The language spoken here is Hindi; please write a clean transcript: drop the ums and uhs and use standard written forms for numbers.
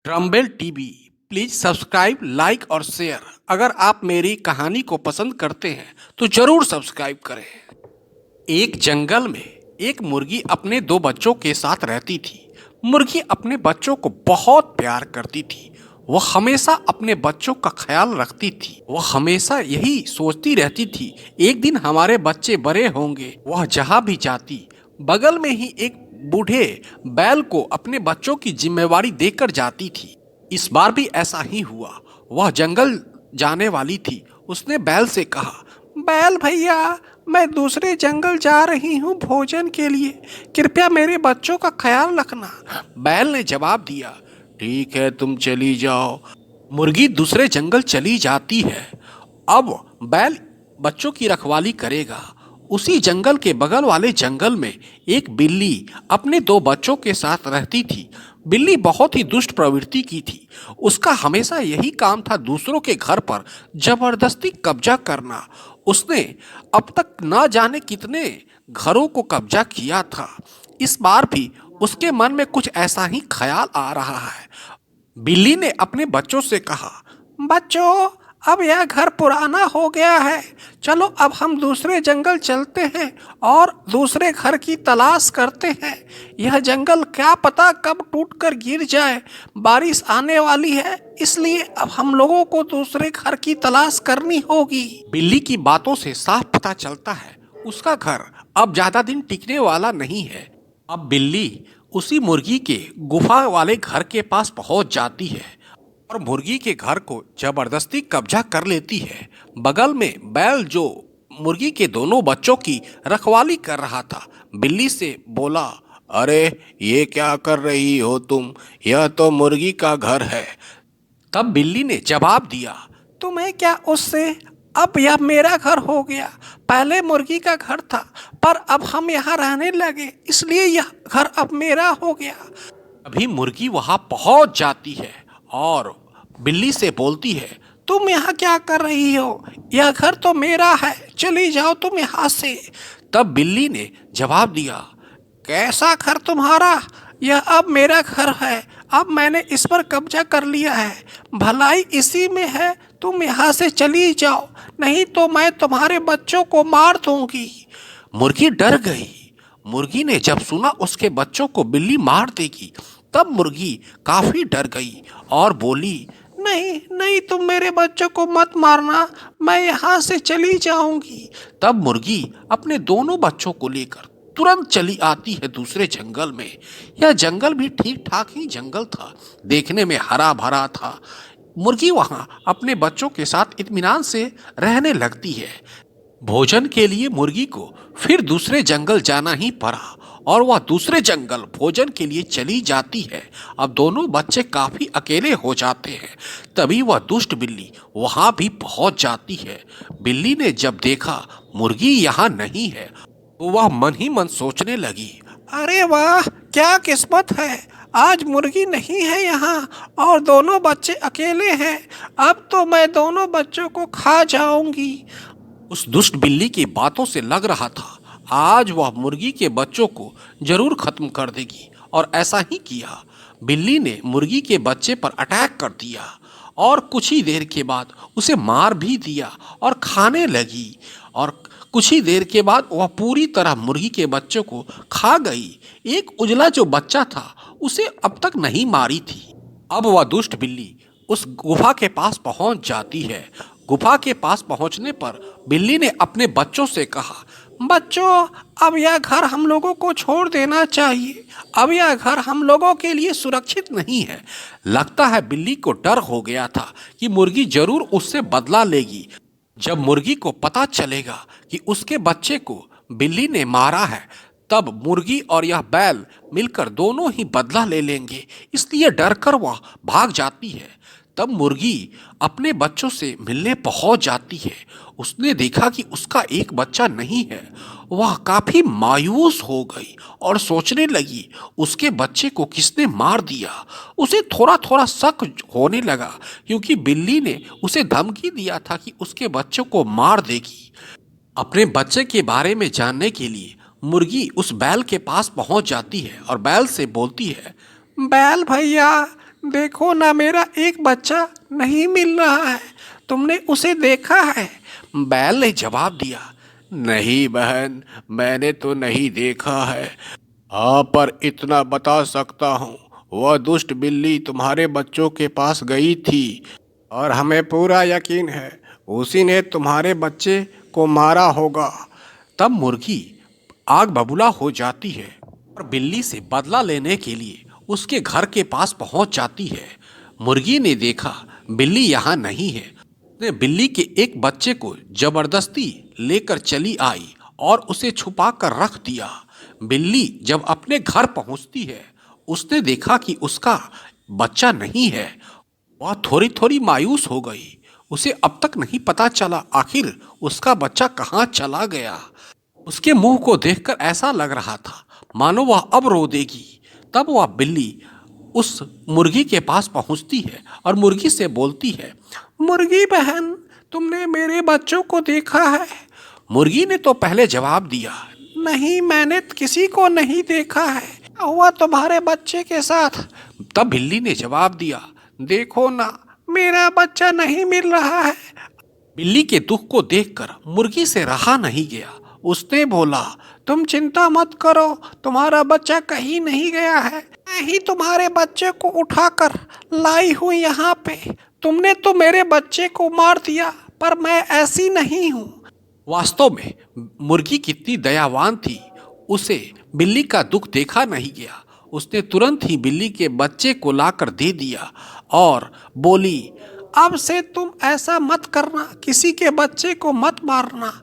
ड्रमबेल टीवी प्लीज सब्सक्राइब, लाइक और शेयर। अगर आप मेरी कहानी को पसंद करते हैं तो जरूर सब्सक्राइब करें। एक जंगल में एक मुर्गी अपने दो बच्चों के साथ रहती थी। मुर्गी अपने बच्चों को बहुत प्यार करती थी। वह हमेशा अपने बच्चों का ख्याल रखती थी। वह हमेशा यही सोचती रहती थी, एक दिन हमारे बच्चे बड़े होंगे। वह जहाँ भी जाती बगल में ही एक बूढ़े बैल को अपने बच्चों की जिम्मेवारी देकर जाती थी। इस बार भी ऐसा ही हुआ। वह जंगल जाने वाली थी। उसने बैल से कहा, बैल भैया, मैं दूसरे जंगल जा रही हूँ भोजन के लिए, कृपया मेरे बच्चों का ख्याल रखना। बैल ने जवाब दिया, ठीक है, तुम चली जाओ। मुर्गी दूसरे जंगल चली जाती है। अब बैल बच्चों की रखवाली करेगा। उसी जंगल के बगल वाले जंगल में एक बिल्ली अपने दो बच्चों के साथ रहती थी। बिल्ली बहुत ही दुष्ट प्रवृत्ति की थी। उसका हमेशा यही काम था, दूसरों के घर पर जबरदस्ती कब्जा करना। उसने अब तक ना जाने कितने घरों को कब्जा किया था। इस बार भी उसके मन में कुछ ऐसा ही ख्याल आ रहा है। बिल्ली ने अपने बच्चों से कहा, बच्चों, अब यह घर पुराना हो गया है, चलो अब हम दूसरे जंगल चलते हैं और दूसरे घर की तलाश करते हैं। यह जंगल क्या पता कब टूटकर गिर जाए। बारिश आने वाली है, इसलिए अब हम लोगों को दूसरे घर की तलाश करनी होगी। बिल्ली की बातों से साफ पता चलता है उसका घर अब ज्यादा दिन टिकने वाला नहीं है। अब बिल्ली उसी मुर्गी के गुफा वाले घर के पास पहुंच जाती है और मुर्गी के घर को जबरदस्ती कब्जा कर लेती है। बगल में बैल जो मुर्गी के दोनों बच्चों की रखवाली कर रहा था, बिल्ली से बोला, अरे ये क्या कर रही हो तुम, यह तो मुर्गी का घर है। तब बिल्ली ने जवाब दिया, तुम्हें क्या उससे, अब यह मेरा घर हो गया। पहले मुर्गी का घर था, पर अब हम यहाँ रहने लगे, इसलिए यह घर अब मेरा हो गया। अभी मुर्गी वहां पहुंच जाती है और बिल्ली से बोलती है, तुम यहाँ क्या कर रही हो, यह घर तो मेरा है, चली जाओ तुम यहाँ से। तब बिल्ली ने जवाब दिया, कैसा घर तुम्हारा, यह अब मेरा घर है, अब मैंने इस पर कब्जा कर लिया है, भलाई इसी में है, तुम यहाँ से चली जाओ, नहीं तो मैं तुम्हारे बच्चों को मार दूंगी। मुर्गी डर गई। मुर्गी ने जब सुना उसके बच्चों को बिल्ली मार देगी, तब मुर्गी काफी डर गई और बोली, नहीं नहीं, तुम मेरे बच्चों को मत मारना, मैं यहाँ से चली जाऊंगी। तब मुर्गी अपने दोनों बच्चों को लेकर तुरंत चली आती है दूसरे जंगल में। यह जंगल भी ठीक ठाक ही जंगल था, देखने में हरा भरा था। मुर्गी वहां अपने बच्चों के साथ इत्मीनान से रहने लगती है। भोजन के लिए मुर्गी को फिर दूसरे जंगल जाना ही पड़ा और वह दूसरे जंगल भोजन के लिए चली जाती है। अब दोनों बच्चे काफी अकेले हो जाते हैं। तभी वह दुष्ट बिल्ली वहां भी पहुंच जाती है। बिल्ली ने जब देखा मुर्गी यहाँ नहीं है तो वह मन ही मन सोचने लगी, अरे वाह, क्या किस्मत है, आज मुर्गी नहीं है यहाँ और दोनों बच्चे अकेले हैं, अब तो मैं दोनों बच्चों को खा जाऊंगी। उस दुष्ट बिल्ली की बातों से लग रहा था आज वह मुर्गी के बच्चों को जरूर खत्म कर देगी, और ऐसा ही किया। बिल्ली ने मुर्गी के बच्चे पर अटैक कर दिया और कुछ ही देर के बाद उसे मार भी दिया और खाने लगी, और कुछ ही देर के बाद वह पूरी तरह मुर्गी के बच्चों को खा गई। एक उजला जो बच्चा था उसे अब तक नहीं मारी थी। अब वह दुष्ट बिल्ली उस गुफा के पास पहुंच जाती है। गुफा के पास पहुंचने पर बिल्ली ने अपने बच्चों से कहा, बच्चों, अब यह घर हम लोगों को छोड़ देना चाहिए, अब यह घर हम लोगों के लिए सुरक्षित नहीं है। लगता है बिल्ली को डर हो गया था कि मुर्गी जरूर उससे बदला लेगी। जब मुर्गी को पता चलेगा कि उसके बच्चे को बिल्ली ने मारा है, तब मुर्गी और यह बैल मिलकर दोनों ही बदला ले लेंगे, इसलिए डरकर वह भाग जाती है। तब मुर्गी अपने बच्चों से मिलने पहुंच जाती है। उसने देखा कि उसका एक बच्चा नहीं है। वह काफी मायूस हो गई और सोचने लगी, उसके बच्चे को किसने मार दिया। उसे थोड़ा थोड़ा शक होने लगा, क्योंकि बिल्ली ने उसे धमकी दिया था कि उसके बच्चों को मार देगी। अपने बच्चे के बारे में जानने के लिए मुर्गी उस बैल के पास पहुंच जाती है और बैल से बोलती है, बैल भैया, देखो ना, मेरा एक बच्चा नहीं मिल रहा है, तुमने उसे देखा है? बैल ने जवाब दिया, नहीं बहन, मैंने तो नहीं देखा है। हाँ, पर इतना बता सकता हूँ, वह दुष्ट बिल्ली तुम्हारे बच्चों के पास गई थी और हमें पूरा यकीन है उसी ने तुम्हारे बच्चे को मारा होगा। तब मुर्गी आग बबूला हो जाती है और बिल्ली से बदला लेने के लिए उसके घर के पास पहुंच जाती है। मुर्गी ने देखा बिल्ली यहाँ नहीं है। उसने बिल्ली के एक बच्चे को जबरदस्ती लेकर चली आई और उसे छुपा कर रख दिया। बिल्ली जब अपने घर पहुंचती है, उसने देखा कि उसका बच्चा नहीं है। वह थोड़ी थोड़ी मायूस हो गई। उसे अब तक नहीं पता चला आखिर उसका बच्चा कहाँ चला गया। उसके मुंह को देखकर ऐसा लग रहा था मानो वह अब रो देगी। तब वह बिल्ली उस मुर्गी के पास पहुंचती है और मुर्गी से बोलती है, मुर्गी बहन, तुमने मेरे बच्चों को देखा है? मुर्गी ने तो पहले जवाब दिया, नहीं, मैंने किसी को नहीं देखा है, क्या हुआ तुम्हारे बच्चे के साथ? तब बिल्ली ने जवाब दिया, देखो ना, मेरा बच्चा नहीं मिल रहा है। बिल्ली के दुख को देखकर मुर्गी से रहा नहीं गया। उसने बोला, तुम चिंता मत करो, तुम्हारा बच्चा कहीं नहीं गया है, मैं ही तुम्हारे बच्चे को उठाकर लाई हूँ यहाँ पे। तुमने तो मेरे बच्चे को मार दिया, पर मैं ऐसी नहीं हूँ। वास्तव में मुर्गी कितनी दयावान थी, उसे बिल्ली का दुख देखा नहीं गया। उसने तुरंत ही बिल्ली के बच्चे को लाकर दे दिया और बोली, अब से तुम ऐसा मत करना, किसी के बच्चे को मत मारना,